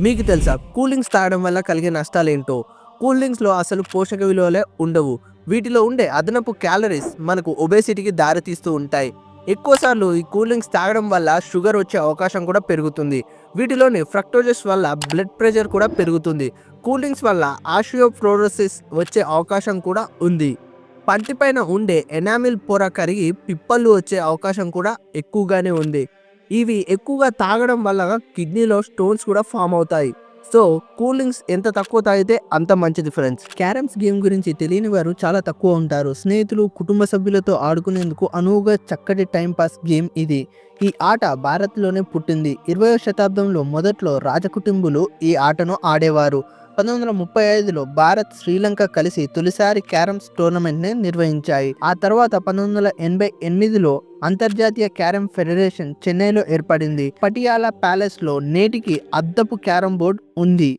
మీకు తెలుసా cool drinks తాగడం వల్ల కలిగే నష్టాలేంటో? కూల్ డ్రింక్స్‌లో అసలు పోషక విలువలే ఉండవు. వీటిలో ఉండే అదనపు క్యాలరీస్ మనకు ఒబేసిటీకి దారితీస్తూ ఉంటాయి. ఎక్కువ సార్లు ఈ కూల్ డ్రింక్స్ తాగడం వల్ల షుగర్ వచ్చే అవకాశం కూడా పెరుగుతుంది. వీటిలోని ఫ్రక్టోజెస్ వల్ల బ్లడ్ ప్రెషర్ కూడా పెరుగుతుంది. కూల్ డ్రింక్స్ వల్ల ఆస్టియోపోరోసిస్ వచ్చే అవకాశం కూడా ఉంది. పంటిపైన ఉండే ఎనామిల్ పొర కరిగి పిప్పళ్ళు వచ్చే అవకాశం కూడా ఎక్కువగానే ఉంది. ఇవి ఎక్కువగా తాగడం వల్ల కిడ్నీలో స్టోన్స్ కూడా ఫామ్ అవుతాయి. సో కూల్ డ్రింక్స్ ఎంత తక్కువ తాగితే అంత మంచిది ఫ్రెండ్స్. క్యారమ్స్ గేమ్ గురించి తెలియని వారు చాలా తక్కువ ఉంటారు. స్నేహితులు, కుటుంబ సభ్యులతో ఆడుకునేందుకు అనువుగా చక్కటి టైం పాస్ గేమ్ ఇది. ఈ ఆట భారత్లోనే పుట్టింది. 20వ శతాబ్దంలో మొదట్లో రాజకుటుంబులు ఈ ఆటను ఆడేవారు. 1935లో భారత్, శ్రీలంక కలిసి తొలిసారి క్యారమ్స్ టోర్నమెంట్ని నిర్వహించాయి. ఆ తర్వాత 1988లో అంతర్జాతీయ క్యారమ్ ఫెడరేషన్ చెన్నైలో ఏర్పడింది. పటియాలా ప్యాలెస్లో నేటికి అద్దపు క్యారమ్ బోర్డ్ ఉంది.